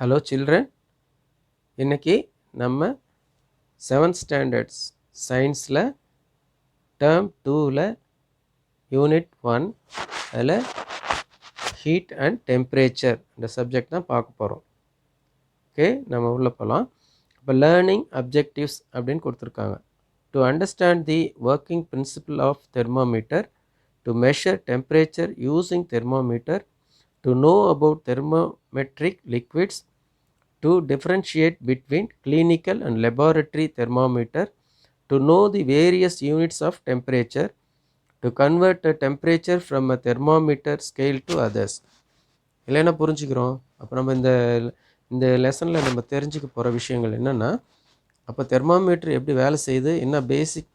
Hello children, இன்னைக்கு நம்ம 7th standards சயின்ஸில் டேர்ம் 2ல் யூனிட் 1 அதில் ஹீட் அண்ட் டெம்பரேச்சர் இந்த சப்ஜெக்ட் தான் பார்க்க போகிறோம். ஓகே, நம்ம உள்ளே போகலாம். இப்போ லேர்னிங் அப்ஜெக்டிவ்ஸ் அப்படின்னு கொடுத்துருக்காங்க. To understand the working principle of thermometer, to measure temperature using thermometer, to know about thermometric liquids, to differentiate between clinical and laboratory thermometer, to know the various units of temperature, to convert a temperature from a thermometer scale to others. இல்லை என்ன புரிஞ்சுக்கிறோம்? அப்போ நம்ம இந்த லெசனில் நம்ம தெரிஞ்சுக்க போகிற விஷயங்கள் என்னென்னா, அப்போ தெர்மாமீட்டர் எப்படி வேலை செய்யுது, என்ன பேசிக்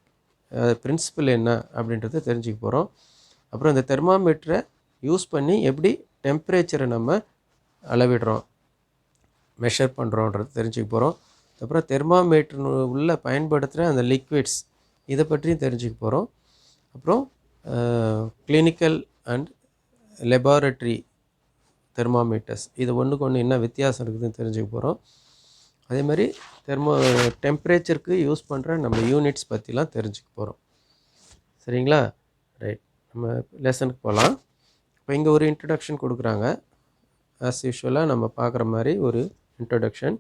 பிரின்சிபல் என்ன அப்படின்றத தெரிஞ்சுக்க போகிறோம். அப்புறம் இந்த தெர்மாமீட்டரை யூஸ் பண்ணி எப்படி டெம்பரேச்சரை நம்ம அளவிடுறோம், மெஷர் பண்ணுறோன்றது தெரிஞ்சுக்க போகிறோம். அப்புறம் தெர்மாமீட்டர் உள்ள பயன்படுத்துகிற அந்த லிக்விட்ஸ் இதை பற்றியும் தெரிஞ்சுக்க போகிறோம். அப்புறம் கிளினிக்கல் அண்ட் லெபார்ட்ரி தெர்மாமீட்டர்ஸ் இது ஒன்றுக்கு ஒன்று என்ன வித்தியாசம் இருக்குதுன்னு தெரிஞ்சுக்க போகிறோம். அதே மாதிரி டெம்பரேச்சருக்கு யூஸ் பண்ணுற நம்ம யூனிட்ஸ் பற்றிலாம் தெரிஞ்சுக்க போகிறோம். சரிங்களா? ரைட், நம்ம லெசனுக்கு போகலாம். இப்போ இங்கே ஒரு இன்ட்ரடக்ஷன் கொடுக்குறாங்க. ஆஸ் யூஷுவலாக நம்ம பார்க்குற மாதிரி ஒரு introduction.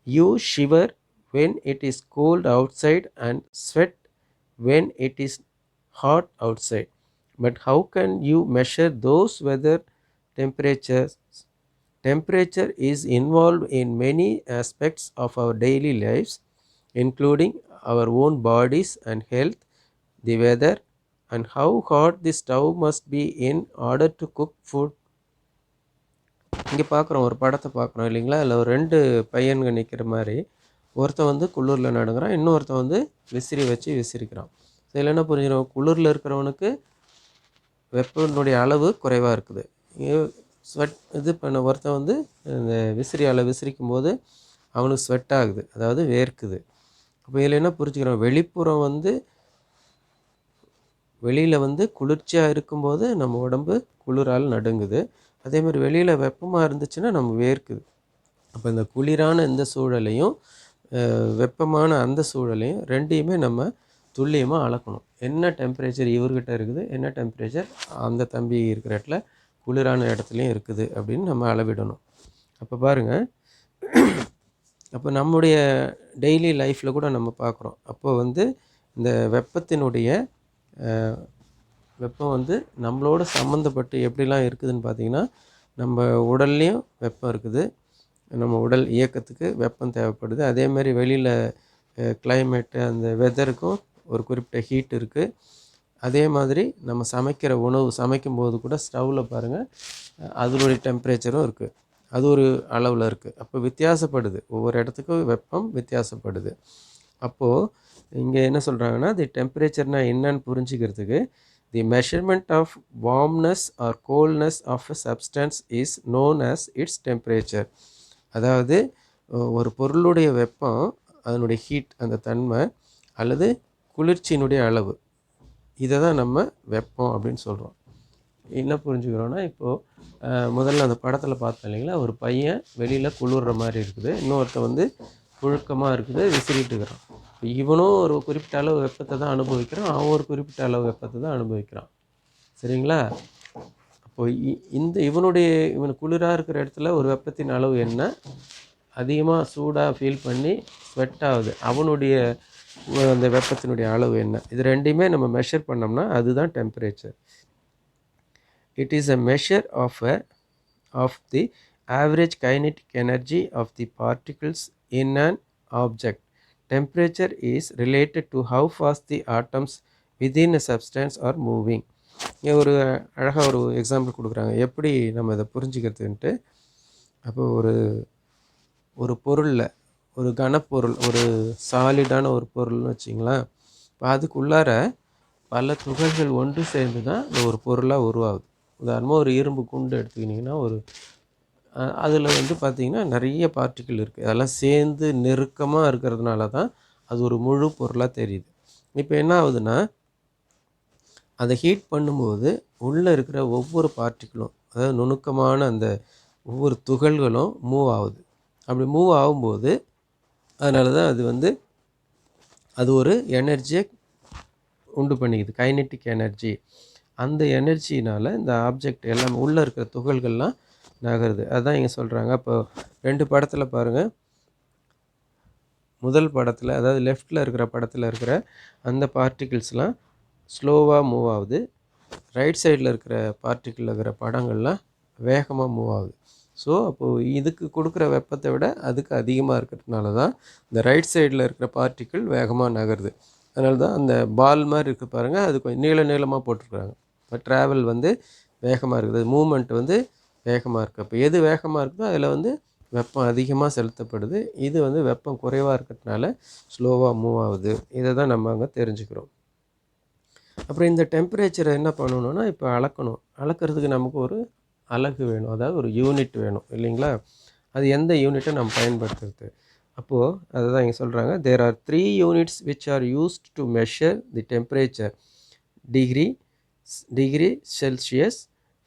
You shiver when it is cold outside and sweat when it is hot outside. But how can you measure those weather temperatures? Temperature is involved in many aspects of our daily lives, including our own bodies and health, the weather, and how hot the stove must be in order to cook food. இங்கே பார்க்குறோம், ஒரு படத்தை பார்க்குறோம் இல்லைங்களா? அதில் ஒரு 2 பையன்க நிற்கிற மாதிரி, ஒருத்தன் வந்து குளிரில் நடுங்கிறான், இன்னொருத்தன் வந்து விசிறி வச்சு விசிறிக்கிறான். இதில் என்ன புரிஞ்சிடும்? குளிரில் இருக்கிறவனுக்கு வெப்பத்தினுடைய அளவு குறைவாக இருக்குது. இது பண்ண ஒருத்தன் வந்து இந்த விசிறியால் விசிறிக்கும் போது அவனுக்கு ஸ்வெட் ஆகுது, அதாவது வேர்க்குது. அப்போ இதில் என்ன புரிஞ்சுக்கிறோம்? வெளிப்புறம் வந்து வெளியில் வந்து குளிர்ச்சியாக இருக்கும்போது நம்ம உடம்பு குளிரால் நடுங்குது. அதே மாதிரி வெளியில் வெப்பமாக இருந்துச்சுன்னா நம்ம வேர்க்குது. அப்போ இந்த குளிரான இந்த சூழலையும் வெப்பமான அந்த சூழலையும் ரெண்டையுமே நம்ம துல்லியமாக அளக்கணும். என்ன டெம்பரேச்சர் இவர்கிட்ட இருக்குது, என்ன டெம்பரேச்சர் அந்த தம்பி இருக்கிற இடத்துல குளிரான இடத்துலையும் இருக்குது அப்படின்னு நம்ம அளவிடணும். அப்போ பாருங்கள், அப்போ நம்முடைய டெய்லி லைஃப்பில் கூட நம்ம பார்க்குறோம். அப்போ வந்து இந்த வெப்பம் வந்து நம்மளோட சம்மந்தப்பட்டு எப்படிலாம் இருக்குதுன்னு பார்த்திங்கன்னா, நம்ம உடல்லையும் வெப்பம் இருக்குது, நம்ம உடல் இயக்கத்துக்கு வெப்பம் தேவைப்படுது. அதேமாதிரி வெளியில் கிளைமேட்டு அந்த வெதருக்கும் ஒரு குறிப்பிட்ட ஹீட் இருக்குது. அதே மாதிரி நம்ம சமைக்கிற உணவு சமைக்கும்போது கூட ஸ்டவ்வில் பாருங்கள், அதனுடைய டெம்பரேச்சரும் இருக்குது, அது ஒரு அளவில் இருக்குது. அப்போ வித்தியாசப்படுது, ஒவ்வொரு இடத்துக்கும் வெப்பம் வித்தியாசப்படுது. அப்போது இங்கே என்ன சொல்கிறாங்கன்னா, தி டெம்பரேச்சர்னால் என்னன்னு புரிஞ்சிக்கிறதுக்கு, the measurement of warmness or coldness of a substance is known as its temperature. அதாவது ஒரு பொருளுடைய வெப்பம், அதனுடைய ஹீட் அந்த தன்மை அல்லது குளிர்ச்சியினுடைய அளவு, இதை தான் நம்ம வெப்பம் அப்படின்னு சொல்கிறோம். என்ன புரிஞ்சுக்கிறோன்னா, இப்போது முதல்ல அந்த படத்தில் பார்த்தோம் இல்லைங்களா, ஒரு பையன் வெளியில் குளிர்ற மாதிரி இருக்குது, இன்னொருத்தன் வந்து புழுக்கமாக இருக்குது, விசிறிட்டு இருக்கிறான். இவனும் ஒரு குறிப்பிட்ட அளவு வெப்பத்தை தான் அனுபவிக்கிறான், அவன் ஒரு குறிப்பிட்ட அளவு வெப்பத்தை தான் அனுபவிக்கிறான். சரிங்களா? அப்போ இவன் குளிராக இருக்கிற இடத்துல ஒரு வெப்பத்தின் அளவு என்ன, அதிகமாக சூடாக ஃபீல் பண்ணி ஸ்வெட் ஆகுது, அவனுடைய அந்த வெப்பத்தினுடைய அளவு என்ன, இது ரெண்டையுமே நம்ம மெஷர் பண்ணோம்னா அதுதான் temperature. It is a measure of the average kinetic energy of the particles in an object. Temperature is related to how fast the atoms within a substance are moving. இங்கே ஒரு அழகாக ஒரு எக்ஸாம்பிள் கொடுக்குறாங்க, எப்படி நம்ம இதை புரிஞ்சுக்கிறதுன்ட்டு. அப்போ ஒரு பொருளில், ஒரு கனப்பொருள், ஒரு சாலிடான ஒரு பொருள்னு வச்சிங்களேன், இப்போ அதுக்குள்ளார பல துகள்கள் ஒன்று சேர்ந்து தான் இந்த ஒரு பொருளாக உருவாகுது. உதாரணமாக ஒரு இரும்பு குண்டு எடுத்துக்கிட்டிங்கன்னா, அதில் வந்து பார்த்திங்கன்னா நிறைய பார்ட்டிக்கிள் இருக்குது, அதெல்லாம் சேர்ந்து நெருக்கமாக இருக்கிறதுனால தான் அது ஒரு முழு பொருளாக தெரியுது. இப்போ என்ன ஆகுதுன்னா, அதை ஹீட் பண்ணும்போது உள்ளே இருக்கிற ஒவ்வொரு பார்ட்டிக்கிளும், அதாவது நுணுக்கமான அந்த ஒவ்வொரு துகள்களும் மூவ் ஆகுது. அப்படி மூவ் ஆகும்போது அதனால தான் அது ஒரு எனர்ஜியை உண்டு பண்ணிக்குது, கைனெட்டிக் எனர்ஜி. அந்த எனர்ஜினால் இந்த ஆப்ஜெக்ட் எல்லாம் உள்ளே இருக்கிற துகள்கள்லாம் நகருது. அதுதான் இங்கே சொல்கிறாங்க. அப்போ 2 படத்தில் பாருங்கள். முதல் படத்தில், அதாவது லெஃப்டில் இருக்கிற படத்தில் இருக்கிற அந்த பார்ட்டிகிள்ஸ்லாம் ஸ்லோவாக மூவ் ஆகுது. ரைட் சைடில் இருக்கிற பார்ட்டிக்கிள் இருக்கிற படங்கள்லாம் வேகமாக மூவ் ஆகுது. ஸோ அப்போது இதுக்கு கொடுக்குற வெப்பத்தை விட அதுக்கு அதிகமாக இருக்கிறதுனால தான் இந்த ரைட் சைடில் இருக்கிற பார்ட்டிக்கிள் வேகமாக நகருது. அதனால தான் அந்த பால் மாதிரி இருக்குது பாருங்கள், அது கொஞ்சம் நீளமாக போட்டிருக்குறாங்க. இப்போ ட்ராவல் வேகமாக இருக்குது, மூமெண்ட் வேகமாக இருக்குது. அப்போ எது வேகமாக இருக்குதோ அதில் வெப்பம் அதிகமாக செலுத்தப்படுது. இது வெப்பம் குறைவாக இருக்கிறதுனால ஸ்லோவாக மூவ் ஆகுது. இதை தான் நம்ம அங்கே தெரிஞ்சுக்கிறோம். அப்புறம் இந்த டெம்பரேச்சரை என்ன பண்ணணும்னா, இப்போ அளக்கிறதுக்கு நமக்கு ஒரு அலகு வேணும், அதாவது ஒரு யூனிட் வேணும் இல்லைங்களா? அது எந்த யூனிட்டை நம்ம பயன்படுத்துறது? அப்போது அதை தான் இங்கே சொல்கிறாங்க. There are 3 units which are used to measure the temperature: degree Celsius,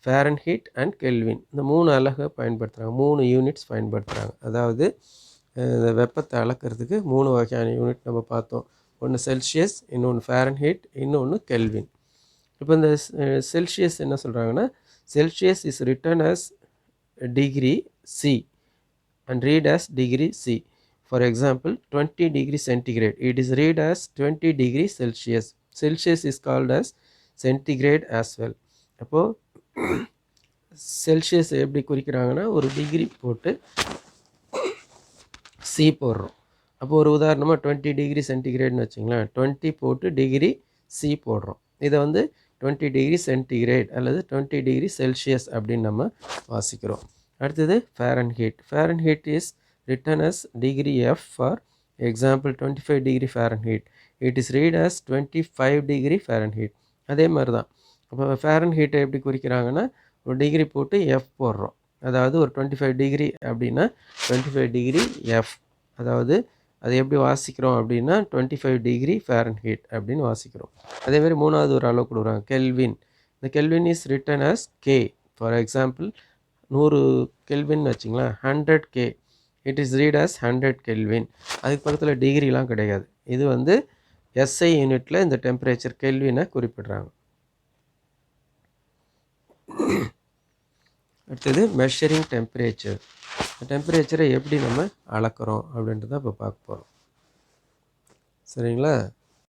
Fahrenheit and Kelvin. இந்த 3 அலகை பயன்படுத்துகிறாங்க, 3 யூனிட்ஸ் பயன்படுத்துகிறாங்க. அதாவது இந்த வெப்பத்தை அளக்கிறதுக்கு 3 வகையான யூனிட் நம்ம பார்த்தோம். ஒன்று செல்சியஸ், இன்னொன்று ஃபாரன்ஹீட், இன்னொன்று கெல்வின். இப்போ இந்த செல்சியஸ் என்ன சொல்கிறாங்கன்னா, Celsius is written as degree C and read as degree C. For example, 20 degree centigrade, it is read as 20 degree Celsius. Celsius is called as centigrade as well. அப்போது Celsius எப்படி குறிக்கிறாங்கன்னா, ஒரு degree போட்டு C போடுறோம். அப்போது ஒரு உதாரணமாக 20 degree சென்டிகிரேட்னு வச்சுங்களேன், 20 போட்டு டிகிரி சி போடுறோம். இதை 20 டிகிரி சென்டிகிரேட் அல்லது 20 டிகிரி செல்சியஸ் அப்படின்னு நம்ம வாசிக்கிறோம். அடுத்தது Fahrenheit. Fahrenheit is written as degree F. For example 25 degree Fahrenheit, it is read as 25 degree Fahrenheit. அதே மாதிரி தான். அப்போ ஃபாரன்ஹீட்டை எப்படி குறிக்கிறாங்கன்னா, ஒரு டிகிரி போட்டு எஃப் போடுறோம். அதாவது ஒரு 25 டிகிரி அப்படின்னா 25 டிகிரி எஃப். அதாவது அது எப்படி வாசிக்கிறோம் அப்படின்னா 25 டிகிரி ஃபாரன்ஹீட் அப்படின்னு வாசிக்கிறோம். அதேமாதிரி மூணாவது ஒரு அளவு கொடுக்குறாங்க, கெல்வின். இந்த Kelvin is written as K. For example 100 Kelvin வச்சிங்களேன், 100 K, it is read as 100 Kelvin. அதுக்கு பக்கத்தில் டிகிரிலாம் கிடையாது. இது எஸ்ஐ யூனிட்டில் இந்த டெம்பரேச்சர் கெல்வினை குறிப்பிடுறாங்க. அடுத்தது மெஷரிங் டெம்பரேச்சர். டெம்பரேச்சரை எப்படி நம்ம அளக்கிறோம் அப்படின்றத இப்போ பார்க்க போகிறோம். சரிங்களா?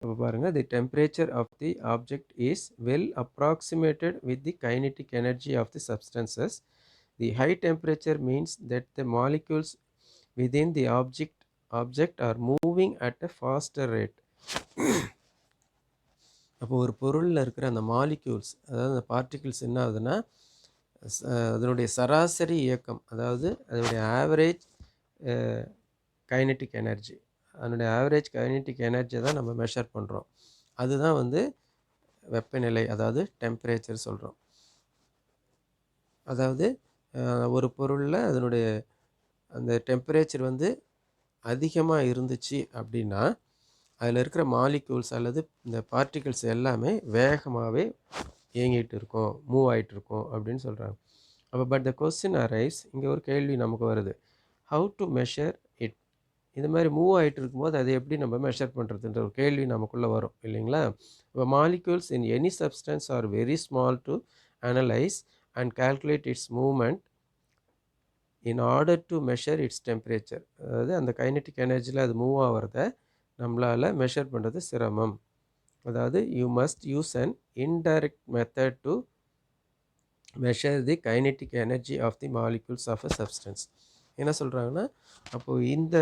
இப்போ பாருங்கள், the temperature of the object is well approximated with the kinetic energy of the substances. The high temperature means that the molecules within the object are moving at a faster rate. அப்போ ஒரு பொருளில் இருக்கிற அந்த molecules, அதாவது அந்த particles என்ன ஆகுதுன்னா, அதனுடைய சராசரி இயக்கம், அதாவது அதனுடைய ஆவரேஜ் கைனெட்டிக் எனர்ஜி, அதனுடைய ஆவரேஜ் கைனெட்டிக் எனர்ஜியை தான் நம்ம மெஷர் பண்ணுறோம். அதுதான் வெப்பநிலை, அதாவது டெம்பரேச்சர் சொல்கிறோம். அதாவது ஒரு பொருளில் அதனுடைய அந்த டெம்பரேச்சர் அதிகமாக இருந்துச்சு அப்படின்னா அதில் இருக்கிற மாலிக்யூல்ஸ் அல்லது இந்த பார்ட்டிகிள்ஸ் எல்லாமே வேகமாகவே இயங்கிட்டு இருக்கும், மூவ் ஆகிட்டு இருக்கும் அப்படின்னு சொல்கிறாங்க. அப்போ பட் த கொஸ்டின் அரைஸ், இங்கே ஒரு கேள்வி நமக்கு வருது, ஹவு டு மெஷர் இட். இது மாதிரி மூவ் ஆகிட்டு இருக்கும்போது அதை எப்படி நம்ம மெஷர் பண்ணுறதுன்ற ஒரு கேள்வி நமக்குள்ளே வரும் இல்லைங்களா? இப்போ molecules in any substance are very small to analyse and calculate its movement in order to measure its temperature. அதாவது அந்த கைனெட்டிக் எனர்ஜியில் அது மூவ் ஆகிறத நம்மளால் மெஷர் பண்ணுறது சிரமம். அதாவது you must use an indirect method to measure the kinetic energy of the molecules of a substance. என்ன சொல்கிறாங்கன்னா, அப்போது இந்த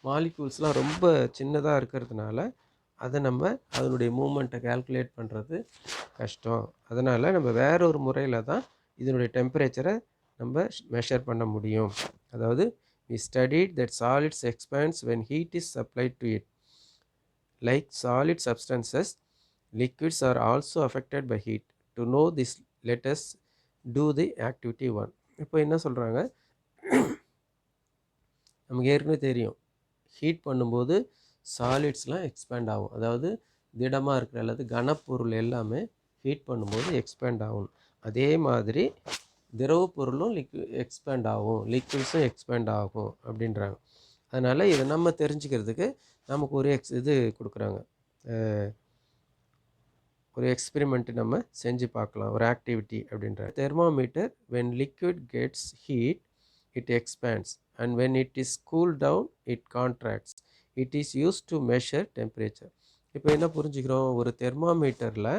மாலிக்யூல்ஸ்லாம் ரொம்ப சின்னதாக இருக்கிறதுனால அதை நம்ம அதனுடைய மூமெண்ட்டை கால்குலேட் பண்ணுறது கஷ்டம். அதனால் நம்ம வேற ஒரு முறையில் தான் இதனுடைய டெம்பரேச்சரை நம்ம மெஷர் பண்ண முடியும். அதாவது we studied that solids expands when heat is supplied to it. Like solid substances, liquids are also affected by heat. To know this, let us do the activity 1. இப்போ என்ன சொல்கிறாங்க, நமக்கு ஏற்கனவே தெரியும், ஹீட் பண்ணும்போது சாலிட்ஸ்லாம் எக்ஸ்பேண்ட் ஆகும். அதாவது திடமாக இருக்கிற அல்லது கனப்பொருள் எல்லாமே ஹீட் பண்ணும்போது எக்ஸ்பேண்ட் ஆகும். அதே மாதிரி திரவ பொருளும் எக்ஸ்பேண்ட் ஆகும், லிக்விட்ஸும் எக்ஸ்பேண்ட் ஆகும் அப்படின்றாங்க. அதனால் இதை நம்ம தெரிஞ்சுக்கிறதுக்கு நமக்கு ஒரு இது கொடுக்குறாங்க, ஒரு எக்ஸ்பெரிமெண்ட்டு நம்ம செஞ்சு பார்க்கலாம், ஒரு ஆக்டிவிட்டி அப்படின்றாங்க. Thermometer when liquid gets heat it expands and when it is cool down it contracts. It is use to measure temperature. இப்போ என்ன புரிஞ்சுக்கிறோம், ஒரு தெர்மாமீட்டரில்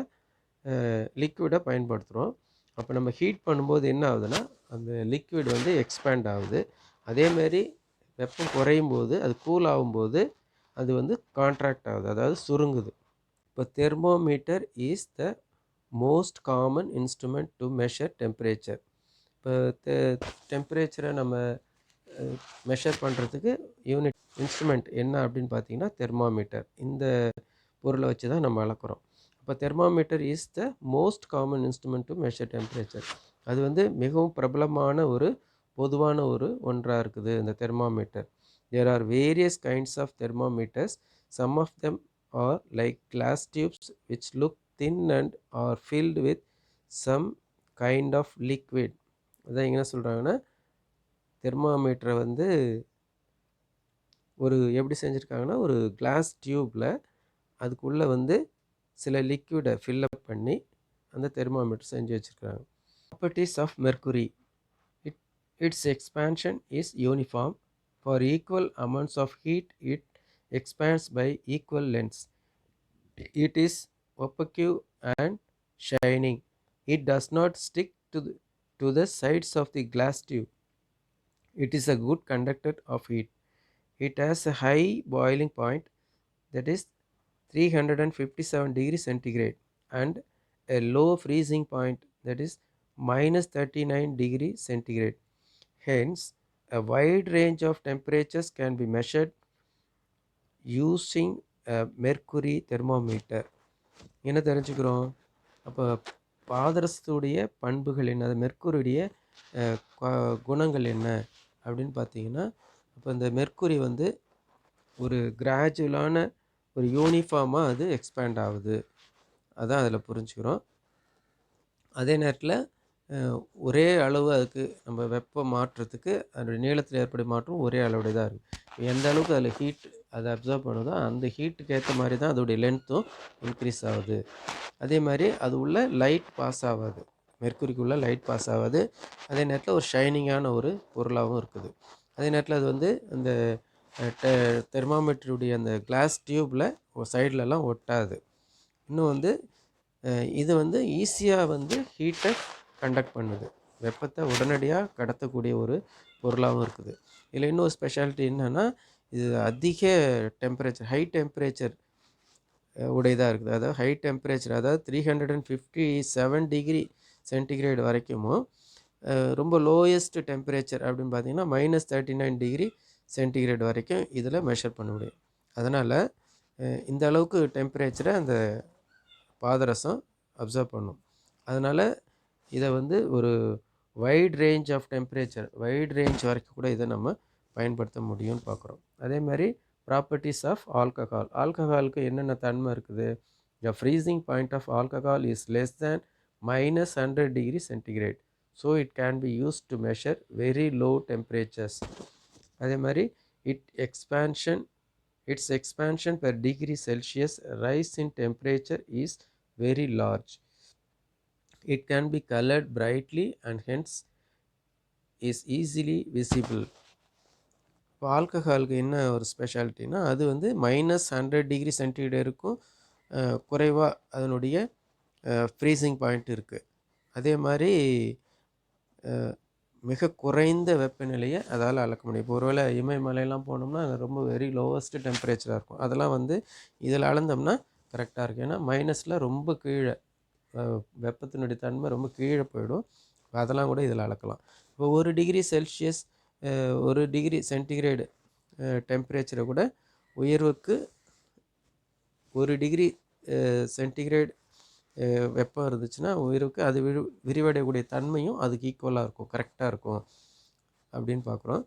லிக்விடை பயன்படுத்துகிறோம். அப்போ நம்ம ஹீட் பண்ணும்போது என்ன ஆகுதுன்னா அந்த லிக்விட் வந்து எக்ஸ்பேண்ட் ஆகுது. அதேமாரி வெப்பம் குறையும் போது அது கூல் ஆகும்போது அது வந்து கான்ட்ராக்ட் ஆகுது, அதாவது சுருங்குது. இப்போ thermometer is the most common instrument to measure temperature. இப்போ டெம்பரேச்சரை நம்ம மெஷர் பண்ணுறதுக்கு யூனிட் இன்ஸ்ட்ருமெண்ட் என்ன அப்படின்னு பார்த்தீங்கன்னா தெர்மாமீட்டர். இந்த பொருளை வச்சு தான் நம்ம அளக்குறோம். அப்போ thermometer is the most common instrument to measure temperature. அது வந்து மிகவும் பிரபலமான ஒரு பொதுவான ஒரு ஒன்றாக இருக்குது இந்த thermometer. There are various kinds of thermometers. Some of them are like glass tubes which look thin and are filled with some kind of liquid. அதான் என்ன சொல்கிறாங்கன்னா தெர்மாமீட்டரை வந்து ஒரு எப்படி செஞ்சுருக்காங்கன்னா ஒரு கிளாஸ் டியூப்பில் அதுக்குள்ளே வந்து சில லிக்விடை ஃபில்லப் பண்ணி அந்த தெர்மாமீட்டர் செஞ்சு வச்சுருக்காங்க. Properties of mercury. Its expansion is uniform. For equal amounts of heat it expands by equal lengths. It is opaque and shining. It does not stick to the sides of the glass tube. It is a good conductor of heat. It has a high boiling point, that is 357 degrees centigrade, and a low freezing point, that is minus 39 degrees centigrade. Hence, a wide range of temperatures can be measured using a mercury thermometer. என்ன தெரிஞ்சுக்கிறோம், அப்போ பாதரசத்துடைய பண்புகள் என்ன, அது மெர்க்குரியுடைய குணங்கள் என்ன அப்படின்னு பார்த்தீங்கன்னா, அப்போ இந்த மெர்க்குரி வந்து ஒரு கிராஜுவலான ஒரு யூனிஃபார்மாக அது எக்ஸ்பேண்ட் ஆகுது, அதான் அதில் புரிஞ்சுக்கிறோம். அதே நேரத்தில் ஒரே அளவு அதுக்கு நம்ம வெப்பம் மாற்றத்துக்கு அதோடைய நீளத்தில் ஏற்படும் மாற்றம் ஒரே அளவுடைய தான் இருக்குது. எந்த அளவுக்கு அதில் ஹீட் அதை அப்சர்வ் பண்ணுதோ அந்த ஹீட்டுக்கு ஏற்ற மாதிரி தான் அதோடைய லென்த்தும் இன்க்ரீஸ் ஆகுது. அதே மாதிரி அது உள்ள லைட் பாஸ் ஆகாது, மெர்க்குரிக்குள்ளே லைட் பாஸ் ஆகாது. அதே நேரத்தில் ஒரு ஷைனிங்கான ஒரு பொருளாகவும் இருக்குது. அதே நேரத்தில் அது வந்து அந்த தெர்மாமீட்டருடைய அந்த கிளாஸ் டியூப்பில் சைட்லலாம் ஒட்டாது. இன்னும் வந்து இது வந்து ஈஸியாக வந்து ஹீட்டை கண்டக்ட் பண்ணுது, வெப்பத்தை உடனடியாக கடத்தக்கூடிய ஒரு பொருளாகவும் இருக்குது. இதில் இன்னொரு ஸ்பெஷாலிட்டி என்னென்னா, இது அதிக டெம்பரேச்சர், ஹை டெம்பரேச்சர் உடையதாக இருக்குது. அதாவது ஹை டெம்பரேச்சர், அதாவது 357 டிகிரி சென்டிகிரேடு வரைக்கும். ரொம்ப லோயஸ்ட் டெம்பரேச்சர் அப்படின்னு பார்த்தீங்கன்னா -39 டிகிரி சென்டிகிரேட் வரைக்கும் இதில் மெஷர் பண்ண முடியும். அதனால் இந்த அளவுக்கு டெம்பரேச்சரை அந்த பாதரசம் அப்சர்வ் பண்ணும். அதனால் இதை வந்து ஒரு wide range of temperature, wide range வரைக்கும் கூட இதை நம்ம பயன்படுத்த முடியும்னு பார்க்குறோம். அதே மாதிரி ப்ராப்பர்ட்டிஸ் ஆஃப் ஆல்கஹால். ஆல்கஹாலுக்கு என்னென்ன தன்மை இருக்குது, the freezing point of alcohol is less than -100 degree centigrade. So it can be use to measure very low temperatures. அதே மாதிரி its expansion per degree Celsius rise in temperature is very large. It can be colored brightly and hence is easily visible. இப்போ ஆல்கஹாலுக்கு என்ன ஒரு ஸ்பெஷாலிட்டினா, அது வந்து -100 degree centigrade இருக்கும், குறைவாக அதனுடைய ஃப்ரீசிங் பாயிண்ட் இருக்குது. அதே மாதிரி மிக குறைந்த வெப்பநிலையை அதால் அளக்க முடியும். இப்போ ஒருவேளை இமயமலையெல்லாம் போனோம்னா அது ரொம்ப வெரி லோவஸ்ட் டெம்பரேச்சராக இருக்கும். அதெல்லாம் வந்து இதில் அளந்தோம்னா கரெக்டாக இருக்கும். ஏன்னா மைனஸில் ரொம்ப கீழே வெப்பத்தினுடைய தன்மை ரொம்ப கீழே போயிடும். அதெல்லாம் கூட இதில் அளக்கலாம். இப்போ 1 டிகிரி செல்சியஸ் 1 டிகிரி சென்டிகிரேடு டெம்பரேச்சரை கூட உயர்வுக்கு 1 டிகிரி சென்டிகிரேட் வெப்பம் இருந்துச்சுன்னா உயிருக்கு அது விரிவடையக்கூடிய தன்மையும் அதுக்கு ஈக்குவலாக இருக்கும், கரெக்டாக இருக்கும் அப்படின்னு பார்க்குறோம்.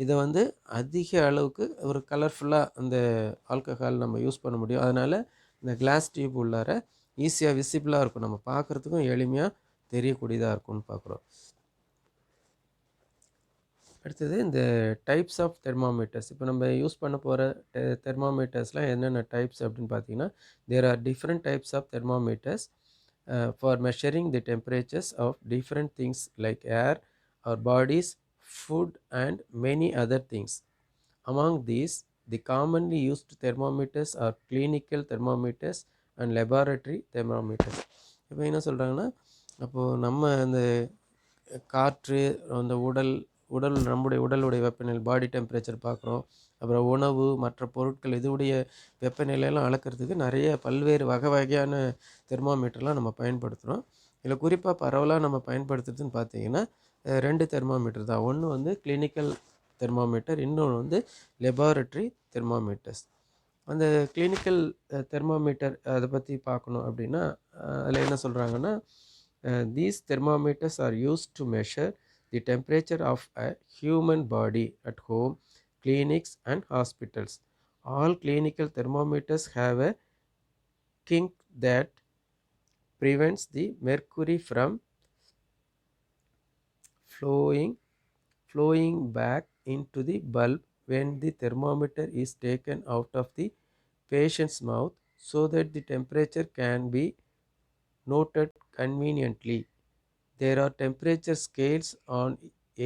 இதை வந்து அதிக அளவுக்கு ஒரு கலர்ஃபுல்லாக அந்த ஆல்கஹால் நம்ம யூஸ் பண்ண முடியும். அதனால் இந்த கிளாஸ் டியூப் உள்ளார ஈஸியாக விசிபிளாக இருக்கும், நம்ம பார்க்குறதுக்கும் எளிமையாக தெரியக்கூடியதாக இருக்கும்னு பார்க்குறோம். அடுத்தது இந்த டைப்ஸ் ஆஃப் தெர்மாமீட்டர்ஸ். இப்போ நம்ம யூஸ் பண்ண போகிற தெர்மாமீட்டர்ஸ்லாம் என்னென்ன டைப்ஸ் அப்படின்னு பார்த்தீங்கன்னா, there are different types of thermometers for measuring the temperatures of different things like air, our bodies, food and many other things. Among these, the commonly used thermometers are clinical thermometers and laboratory thermometers. இப்போ என்ன சொல்கிறாங்கன்னா, அப்போது நம்ம அந்த காற்று, அந்த நம்முடைய உடலுடைய வெப்பநிலை, பாடி டெம்பரேச்சர் பார்க்குறோம். அப்புறம் உணவு, மற்ற பொருட்கள் இதோடைய வெப்பநிலையெல்லாம் அளக்கிறதுக்கு நிறைய பல்வேறு வகையான தெர்மாமீட்டர்லாம் நம்ம பயன்படுத்துகிறோம். இதில் குறிப்பாக பரவலாக நம்ம பயன்படுத்துறதுன்னு பார்த்தீங்கன்னா 2 தெர்மாமீட்டர் தான். ஒன்று வந்து கிளினிக்கல் தெர்மாமீட்டர், இன்னொன்று வந்து லெபார்டரி தெர்மாமீட்டர்ஸ். அந்த கிளினிக்கல் தெர்மாமீட்டர் அதை பற்றி பார்க்கணும் அப்படின்னா அதில் என்ன சொல்கிறாங்கன்னா, these thermometers are used to measure the temperature of a human body at home, clinics and hospitals. All clinical thermometers have a kink that prevents the mercury from flowing back into the bulb when the thermometer is taken out of the patient's mouth, so that the temperature can be noted conveniently. There are temperature scales on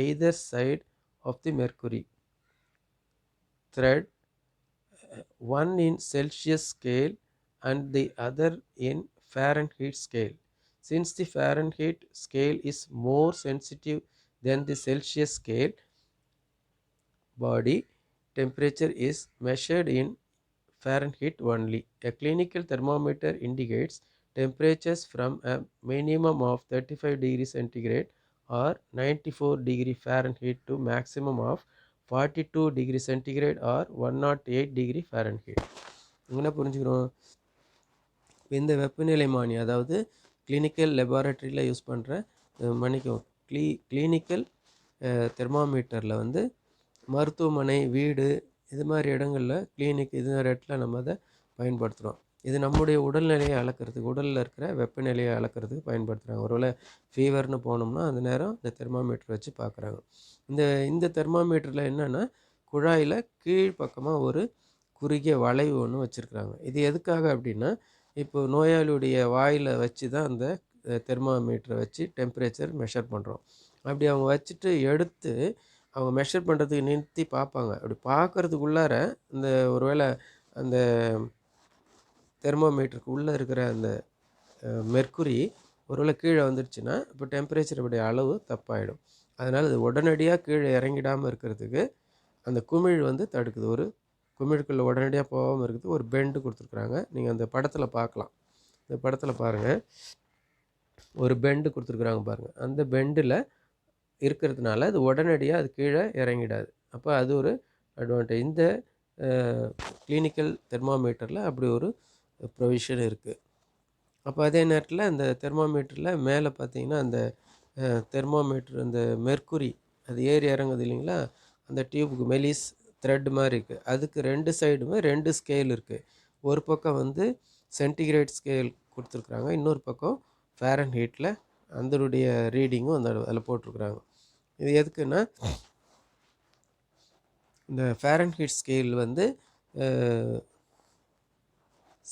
either side of the mercury thread, one in Celsius scale and the other in Fahrenheit scale. Since the Fahrenheit scale is more sensitive than the Celsius scale, body temperature is measured in Fahrenheit only. A clinical thermometer indicates temperatures from a minimum of 35 degrees centigrade or 94 degree Fahrenheit to maximum of 42 degree centigrade or 108 degree Fahrenheit. என்ன புரிஞ்சுக்கிறோம்? இந்த வெப்பநிலைமானி, அதாவது clinical லெபார்டரியில் use பண்ணுற மன்னிக்கும் clinical தெர்மாமீட்டரில் வந்து மருத்துவமனை, வீடு, இது மாதிரி இடங்களில், கிளினிக் இது மாதிரி இடத்துல நம்ம அதை பயன்படுத்துகிறோம். இது நம்முடைய உடல்நிலையை அளக்கிறதுக்கு, உடலில் இருக்கிற வெப்பநிலையை அளக்கிறதுக்கு பயன்படுத்துகிறாங்க. ஒருவேளை ஃபீவர்னு போனோம்னா அந்த நேரம் இந்த தெர்மாமீட்டர் வச்சு பார்க்குறாங்க. இந்த தெர்மாமீட்டரில் என்னென்னா, குழாயில் கீழ்ப்பக்கமாக ஒரு குறுகிய வளைவு ஒன்று வச்சுருக்குறாங்க. இது எதுக்காக அப்படின்னா, இப்போ நோயாளியுடைய வாயில் வச்சு தான் அந்த தெர்மாமீட்டரை வச்சு டெம்பரேச்சர் மெஷர் பண்ணுறோம். அப்படி அவங்க வச்சுட்டு எடுத்து அவங்க மெஷர் பண்ணுறதுக்கு நிறுத்தி பார்ப்பாங்க. அப்படி பார்க்குறதுக்குள்ளார இந்த ஒருவேளை அந்த தெர்மோமீட்டருக்கு உள்ளே இருக்கிற அந்த மெர்க்குரி ஒருவேளை கீழே வந்துடுச்சுன்னா இப்போ டெம்பரேச்சருடைய அளவு தப்பாயிடும். அதனால் அது உடனடியாக கீழே இறங்கிடாமல் இருக்கிறதுக்கு அந்த குமிழ் வந்து தடுக்குது. ஒரு குமிழுக்குள்ளே உடனடியாக போகாமல் இருக்கிறதுக்கு ஒரு பெண்டு கொடுத்துருக்குறாங்க. நீங்கள் அந்த படத்தில் பார்க்கலாம். இந்த படத்தில் பாருங்கள், ஒரு பெண்டு கொடுத்துருக்குறாங்க பாருங்கள். அந்த பெண்டில் இருக்கிறதுனால அது உடனடியாக அது கீழே இறங்கிடாது. அப்போ அது ஒரு அட்வான்டேஜ். இந்த கிளினிக்கல் தெர்மாமீட்டரில் அப்படி ஒரு ப்ரொவிஷன் இருக்குது. அப்போ அதே நேரத்தில் அந்த தெர்மாமீட்டரில் மேலே பார்த்தீங்கன்னா அந்த தெர்மாமீட்டர் அந்த மெர்க்குரி அது ஏறி இறங்குது இல்லைங்களா, அந்த டியூபுக்கு மெலிஸ் த்ரெட் மாதிரி இருக்குது. அதுக்கு 2 சைடுமே 2 ஸ்கேல் இருக்குது. ஒரு பக்கம் வந்து சென்டிகிரேட் ஸ்கேல் கொடுத்துருக்குறாங்க, இன்னொரு பக்கம் ஃபேரன்ஹீட்டில் அதனுடைய ரீடிங்கும் அந்த அதில் போட்டிருக்குறாங்க. இது எதுக்குன்னா, இந்த ஃபேரன்ஹீட் ஸ்கேல் வந்து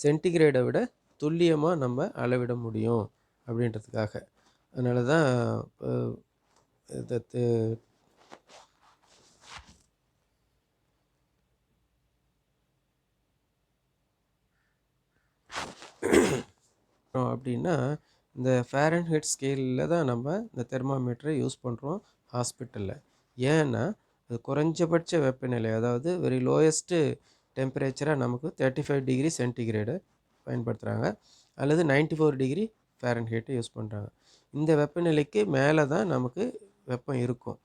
சென்டிகிரேடை விட துல்லியமாக நம்ம அளவிட முடியும் அப்படின்றதுக்காக. அதனால தான் அப்படின்னா இந்த ஃபேரன்ஹீட் ஸ்கேலில் தான் நம்ம இந்த தெர்மாமீட்டரை யூஸ் பண்ணுறோம் ஹாஸ்பிட்டலில். ஏன்னா அது குறைஞ்சபட்ச வெப்பநிலை, அதாவது வெரி லோயஸ்ட்டு டெம்பரேச்சராக நமக்கு 35 டிகிரி சென்டிகிரேடு பயன்படுத்துகிறாங்க, அல்லது 94 டிகிரி ஃபேரன்ஹீட்டை யூஸ் பண்ணுறாங்க. இந்த வெப்பநிலைக்கு மேலே தான் நமக்கு வெப்பம் இருக்கும்.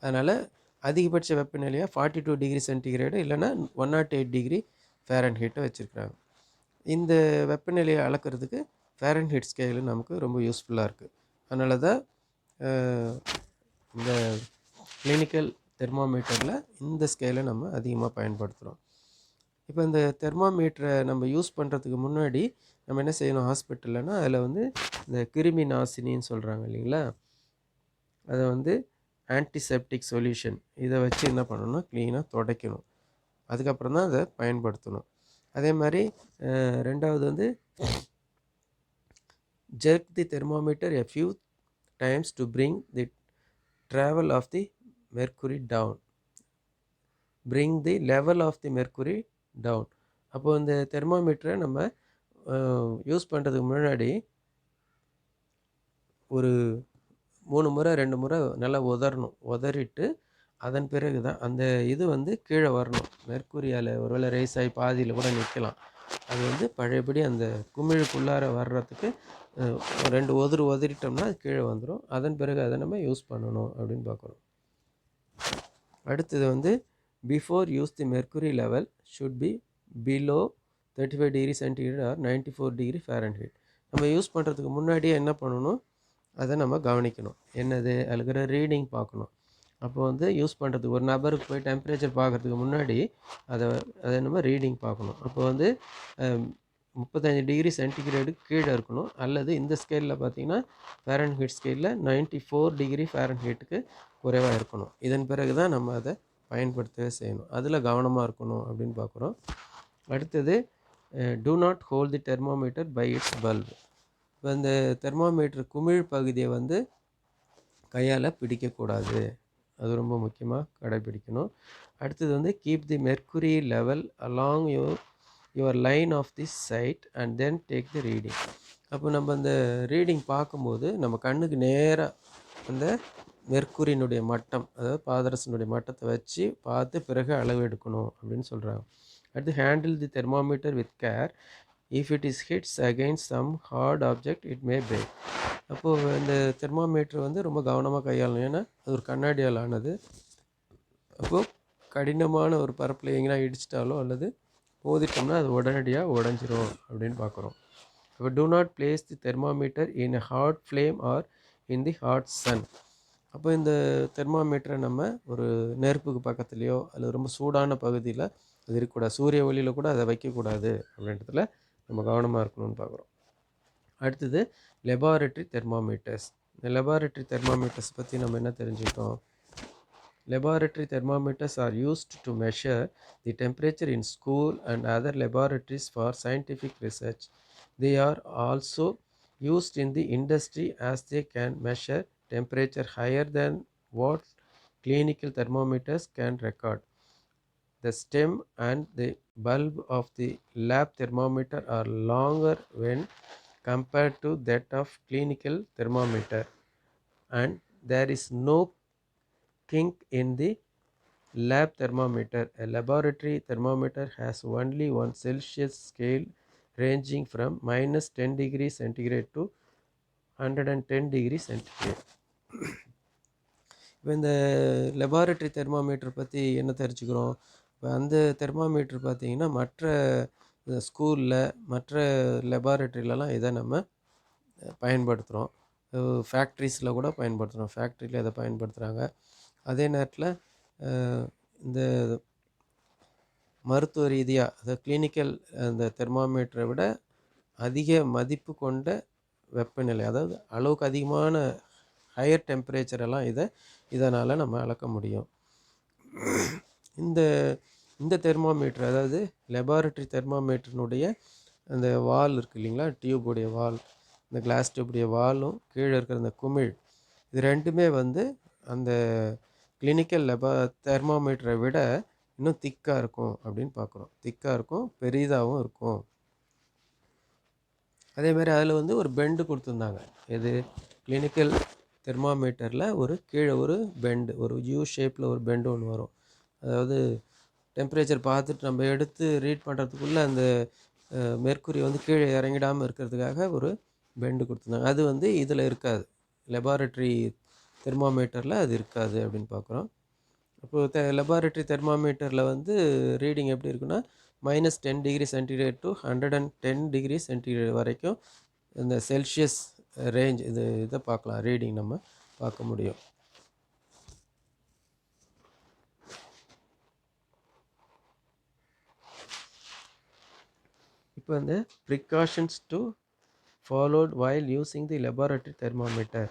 அதனால் அதிகபட்ச வெப்பநிலையாக 42 டிகிரி சென்டிகிரேடு இல்லைன்னா 108 டிகிரி ஃபேரன்ஹீட்டை வச்சுருக்குறாங்க. இந்த வெப்பநிலையை அளக்கிறதுக்கு ஃபேரன்ஹீட் ஸ்கேலு நமக்கு ரொம்ப யூஸ்ஃபுல்லாக இருக்குது. அதனால தான் இந்த கிளினிக்கல் தெர்மாமீட்டரில் இந்த ஸ்கேலை நம்ம அதிகமாக பயன்படுத்துகிறோம். இப்போ இந்த தெர்மாமீட்டரை நம்ம யூஸ் பண்ணுறதுக்கு முன்னாடி நம்ம என்ன செய்யணும் ஹாஸ்பிட்டல்லனா, அதில் வந்து இந்த கிருமி நாசினின்னு சொல்கிறாங்க இல்லைங்களா, அதை வந்து ஆன்டிசெப்டிக் சொல்யூஷன் இதை வச்சு என்ன பண்ணணும்னா க்ளீனாக துடைக்கணும். அதுக்கப்புறம் தான் அதை பயன்படுத்தணும். அதே மாதிரி ரெண்டாவது வந்து jerk the thermometer a few times to bring the travel of the mercury down. Bring the level of the mercury down. அப்போ இந்த தெர்மாமீட்டரை நம்ம யூஸ் பண்ணுறதுக்கு முன்னாடி ஒரு 3 முறை 2 முறை நல்லா உதறிட்டு அதன் பிறகு தான் அந்த இது வந்து கீழே வரணும். மெர்க்குரியால் ஒருவேளை ரேஸ் ஆகி பாதியில் கூட நிற்கலாம். அது வந்து பழையபடி அந்த குமிழுக்குள்ளார வர்றதுக்கு 2 உதறிட்டோம்னா அது கீழே வந்துடும். அதன் பிறகு அதை நம்ம யூஸ் பண்ணணும் அப்படின்னு பார்க்குறோம். அடுத்தது வந்து before use the mercury level should be below 35 degree centigrade or 94 degree Fahrenheit. நம்ம யூஸ் பண்ணுறதுக்கு முன்னாடியே என்ன பண்ணணும், அதை நம்ம கவனிக்கணும். என்னது அதுக்கிற ரீடிங் பார்க்கணும். அப்போ வந்து யூஸ் பண்ணுறதுக்கு ஒரு நபருக்கு போய் டெம்பரேச்சர் பார்க்குறதுக்கு முன்னாடி அதை நம்ம ரீடிங் பார்க்கணும். அப்போ வந்து 35 டிகிரி சென்டிகிரேடுக்கு கீழே இருக்கணும். அல்லது இந்த ஸ்கேலில் பார்த்திங்கன்னா ஃபாரன்ஹீட் ஸ்கேலில் 94 டிகிரி ஃபாரன்ஹீட்டுக்கு குறைவாக இருக்கணும். இதன் பிறகு தான் நம்ம அதை பயன்படுத்தவே செய்யணும். அதில் கவனமாக இருக்கணும் அப்படின்னு பார்க்குறோம். அடுத்தது do not hold the thermometer by its bulb. இப்போ இந்த தெர்மோமீட்டர் குமிழ் பகுதியை வந்து கையால் பிடிக்கக்கூடாது. அது ரொம்ப முக்கியமாக கடைபிடிக்கணும். அடுத்தது வந்து keep the mercury level along your line of the sight and then take the reading. அப்போ நம்ம அந்த ரீடிங் பார்க்கும்போது நம்ம கண்ணுக்கு நேராக அந்த மெர்க்குரியினுடைய மட்டம், அதாவது பாதரசனுடைய மட்டத்தை வச்சு பார்த்து பிறகு அளவு எடுக்கணும் அப்படின்னு சொல்கிறாங்க. அடுத்து handle the thermometer with care. If it is hits against some hard object it may break. அப்போது இந்த தெர்மாமீட்டர் வந்து ரொம்ப கவனமாக கையாளணும். ஏன்னா அது ஒரு கண்ணாடியால் ஆனது. அப்போது கடினமான ஒரு பரப்பில் எங்கன்னா இடிச்சிட்டாலோ அல்லது மோதிட்டோம்னா அது உடனடியாக உடஞ்சிரும் அப்படின்னு பார்க்குறோம். இப்போ do not place the thermometer in a hot flame or in the hot sun. அப்போ இந்த தெர்மாமீட்டரை நம்ம ஒரு நெருப்புக்கு பக்கத்துலேயோ அல்லது ரொம்ப சூடான பகுதியில் அது இருக்கக்கூடாது. சூரிய ஒளியில் கூட அதை வைக்கக்கூடாது அப்படின்றதுல நம்ம கவனமாக இருக்கணும்னு பார்க்குறோம். அடுத்தது லெபார்டரி தெர்மாமீட்டர்ஸ். இந்த லெபார்டரி தெர்மாமீட்டர்ஸ் பற்றி நம்ம என்ன தெரிஞ்சுக்கிட்டோம். Laboratory thermometers are used to measure the temperature in school and other laboratories for scientific research. They are also used in the industry as they can measure temperature higher than what clinical thermometers can record. The stem and the bulb of the lab thermometer are longer when compared to that of clinical thermometer, and there is no kink in the lab thermometer. A laboratory thermometer has only one Celsius scale ranging from -10 degrees centigrade to 110 degrees centigrade. இப்போ இந்த laboratory thermometer பற்றி என்ன தெரிஞ்சுக்கிறோம். இப்போ அந்த thermometer பார்த்திங்கன்னா மற்ற ஸ்கூலில் மற்ற லெபார்டரியிலலாம் இதை நம்ம பயன்படுத்துகிறோம். ஃபேக்ட்ரிஸில் கூட பயன்படுத்துகிறோம். ஃபேக்ட்ரியில் இதை பயன்படுத்துகிறாங்க. அதே நேரத்தில் இந்த மருத்துவ ரீதியாக அதாவது கிளினிக்கல் அந்த தெர்மாமீட்டரை விட அதிக மதிப்பு கொண்ட வெப்பநிலை, அதாவது அளவுக்கு அதிகமான ஹையர் டெம்பரேச்சரெல்லாம் இதனால் நம்ம அளக்க முடியும். இந்த தெர்மாமீட்டர், அதாவது லெபார்டரி தெர்மாமீட்டரினுடைய அந்த வால் இருக்குது இல்லைங்களா, டியூபுடைய வால், இந்த கிளாஸ் டியூபுடைய வாலும் கீழே இருக்கிற அந்த குமிழ், இது ரெண்டுமே வந்து அந்த கிளினிக்கல் தெர்மாமீட்டரை விட இன்னும் திக்காக இருக்கும் அப்படின்னு பார்க்குறோம். திக்காக இருக்கும், பெரிதாகவும் இருக்கும். அதேமாதிரி அதில் வந்து ஒரு பெண்டு கொடுத்துருந்தாங்க. எது கிளினிக்கல் தெர்மாமீட்டரில் ஒரு கீழே ஒரு பெண்டு, ஒரு யூ ஷேப்பில் ஒரு பெண்டு ஒன்று வரும். அதாவது டெம்பரேச்சர் பார்த்துட்டு நம்ம எடுத்து ரீட் பண்ணுறதுக்குள்ளே அந்த மெர்க்குரி வந்து கீழே இறங்கிடாமல் இருக்கிறதுக்காக ஒரு பெண்டு கொடுத்துருந்தாங்க. அது வந்து இதில் இருக்காது, லெபார்டரி தெர்மாமீட்டரில் அது இருக்காது அப்படின்னு பார்க்குறோம். அப்போது லெபார்டரி தெர்மாமீட்டரில் வந்து ரீடிங் எப்படி இருக்குன்னா -10 degree centigrade to 110 degree centigrade வரைக்கும் இந்த செல்சியஸ் ரேஞ்ச் இதை பார்க்கலாம், ரீடிங் நம்ம பார்க்க முடியும். இப்போ இந்த precautions to followed while using the laboratory thermometer.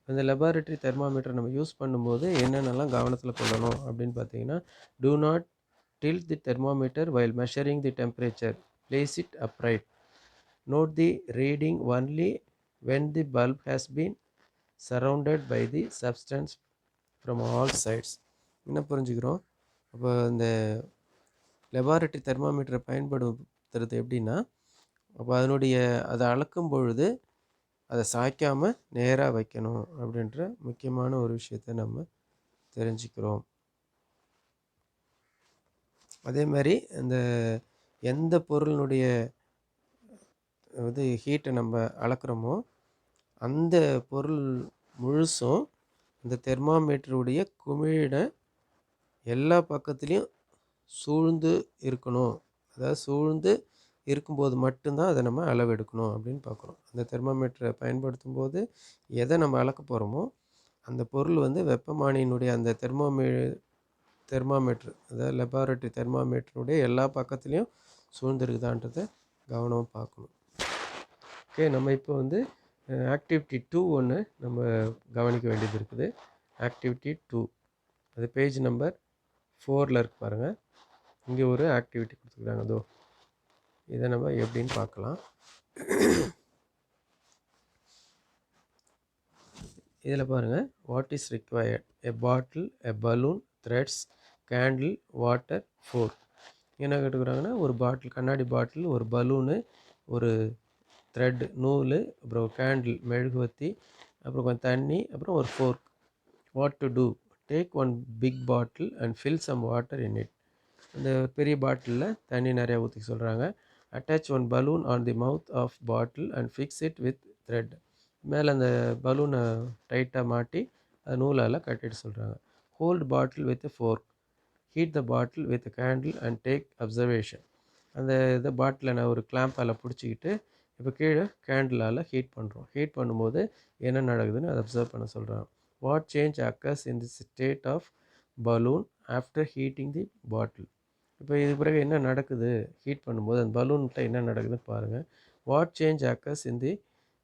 இந்த லெபார்ட்டரி தெர்மாமீட்டர் நம்ம யூஸ் பண்ணும்போது என்னென்னலாம் கவனத்தில் கொள்ளணும் அப்படின்னு பார்த்தீங்கன்னா, do not tilt the thermometer while measuring the temperature. Place it upright. Note the reading only when the bulb has been surrounded by the substance from all sides. என்ன புரிஞ்சுக்கிறோம்? அப்போ இந்த லெபார்ட்டரி தெர்மாமீட்டரை பயன்படுத்துறது எப்படின்னா, அப்போ அதை அளக்கும் பொழுது அதை சாய்க்காமல் நேராக வைக்கணும் அப்படின்ற முக்கியமான ஒரு விஷயத்தை நம்ம தெரிஞ்சுக்கிறோம். அதே மாதிரி எந்த பொருளினுடைய ஹீட்டை நம்ம அளக்குறோமோ அந்த பொருள் முழுசும் இந்த தெர்மாமீட்டருடைய குமிழிட எல்லா பக்கத்துலேயும் சூழ்ந்து இருக்கணும். அதாவது சூழ்ந்து இருக்கும்போது மட்டும்தான் அதை நம்ம அளவெடுக்கணும் அப்படின்னு பார்க்குறோம். அந்த தெர்மாமீட்டரை பயன்படுத்தும் போது எதை நம்ம அளக்க போகிறோமோ அந்த பொருள் வெப்பமானியினுடைய அந்த தெர்மாமீட்ரு அதாவது லெபார்ட்டரி தெர்மாமீட்டருடைய எல்லா பக்கத்துலேயும் சூழ்ந்துருக்குதான்றதை கவனமாக பார்க்கணும். ஓகே, நம்ம இப்போ ஆக்டிவிட்டி 2 ஒன்று நம்ம கவனிக்க வேண்டியது இருக்குது. ஆக்டிவிட்டி 2 அது பேஜ் நம்பர் 4 இருக்கு பாருங்கள். இங்கே ஒரு ஆக்டிவிட்டி கொடுத்துருக்குறாங்க. அதோ இதை நம்ம எப்படின்னு பார்க்கலாம். இதில் பாருங்கள், what is required? A bottle, a balloon, threads, candle, water, 4. என்ன கேட்டுக்கிறாங்கன்னா, ஒரு பாட்டில், கண்ணாடி பாட்டில், ஒரு பலூனு, ஒரு த்ரெட் நூல், அப்புறம் கேண்டில் மெழுகுவத்தி, அப்புறம் கொஞ்சம் தண்ணி, அப்புறம் ஒரு fork. What to do? Take one big bottle and fill some water in it. இந்த பெரிய பாட்டிலில் தண்ணி நிறையா ஊற்றி சொல்கிறாங்க. Attach one balloon on the mouth of bottle and fix it with thread. மேலே அந்த பலூனை டைட்டாக மாட்டி அது நூலால் கட்டிட்டு சொல்கிறாங்க. Hold bottle with fork. Heat the bottle with candle and take observation. இதை பாட்டிலை நான் ஒரு கிளாம்பால் பிடிச்சிக்கிட்டு இப்போ கீழே கேண்டிலால் ஹீட் பண்ணுறோம். ஹீட் பண்ணும்போது என்ன நடக்குதுன்னு அதை அப்சர்வ் பண்ண சொல்கிறாங்க. What change occurs in the state of balloon after heating the bottle. இப்போ இது பிறகு என்ன நடக்குது ஹீட் பண்ணும்போது அந்த பலூன்கிட்ட என்ன நடக்குதுன்னு பாருங்கள். What change occurs in the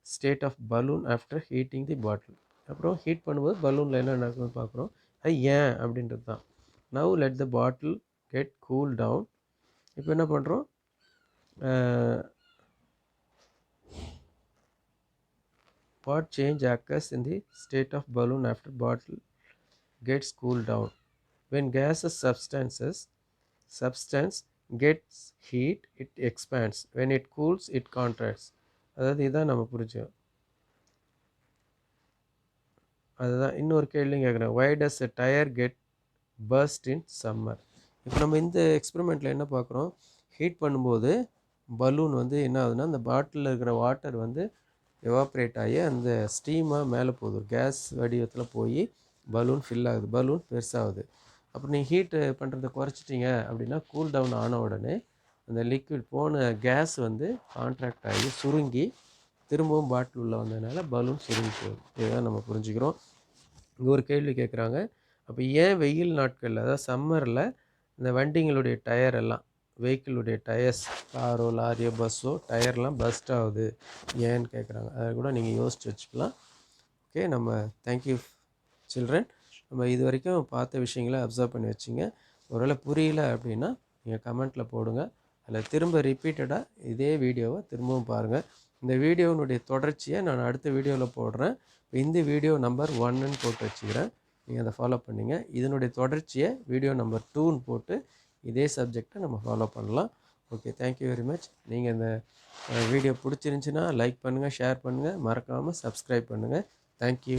state of balloon after heating the bottle. அப்புறம் ஹீட் பண்ணும்போது பலூனில் என்ன நடக்குதுன்னு பார்க்குறோம். அது ஏன் அப்படின்றது தான். Now let the bottle get cool down. இப்போ என்ன பண்ணுறோம்? What change occurs in the state of balloon after bottle gets cooled down? When gaseous substance gets heat, it expands. When it cools, it contracts. அதாவது இதான் நம்ம புரிஞ்சோம். அதுதான் இன்னொரு கேள்வியும் கேட்குறேன். Why does a tire get burst in summer? இப்போ நம்ம இந்த எக்ஸ்பெரிமெண்ட்டில் என்ன பார்க்குறோம்? ஹீட் பண்ணும்போது பலூன் என்ன ஆகுதுன்னா, அந்த பாட்டிலில் இருக்கிற வாட்டர் எவாப்ரேட் ஆகி அந்த ஸ்டீமாக மேலே போகுது. கேஸ் வடிவத்தில் போய் பலூன் ஃபில் ஆகுது, பலூன் பெருசாகுது. அப்புறம் நீங்கள் ஹீட்டு பண்ணுறதை குறைச்சிட்டிங்க அப்படின்னா கூல் டவுன் ஆன உடனே அந்த லிக்விட் போன கேஸ் கான்ட்ராக்ட் ஆகி சுருங்கி திரும்பவும் பாட்டில் உள்ளே வந்ததுனால பலூன் சுருங்கி போகுது. இதுதான் நம்ம புரிஞ்சுக்கிறோம். இங்கே ஒரு கேள்வி கேட்குறாங்க. அப்போ ஏன் வெயில் நாட்களில், அதாவது சம்மரில் இந்த வண்டிங்களுடைய டயர் எல்லாம், வெஹிக்கிளுடைய டயர்ஸ், காரோ லாரியோ பஸ்ஸோ டயர்லாம் பஸ்ட் ஆகுது ஏன்னு கேட்குறாங்க. அதை கூட நீங்கள் யோசிச்சு வச்சுக்கலாம். ஓகே, நம்ம தேங்க்யூ சில்ட்ரன். நம்ம இது வரைக்கும் பார்த்த விஷயங்களை அப்சர்வ் பண்ணி வச்சுங்க. ஒருவேளை புரியல அப்படின்னா நீங்கள் கமெண்ட்டில் போடுங்க. அதில் திரும்ப ரிப்பீட்டடாக இதே வீடியோவை திரும்பவும் பாருங்கள். இந்த வீடியோனுடைய தொடர்ச்சியை நான் அடுத்த வீடியோவில் போடுறேன். இந்த வீடியோ நம்பர் 1ன்னு போட்டு வச்சுக்கிறேன். நீங்கள் அதை ஃபாலோ பண்ணிங்க. இதனுடைய தொடர்ச்சியை வீடியோ நம்பர் 2ன்னு போட்டு இதே சப்ஜெக்டை நம்ம ஃபாலோ பண்ணலாம். Okay, thank you very much. நீங்கள் இந்த வீடியோ பிடிச்சிருந்துச்சின்னா லைக் பண்ணுங்கள், ஷேர் பண்ணுங்கள், மறக்காமல் சப்ஸ்கிரைப் பண்ணுங்கள். தேங்க்யூ.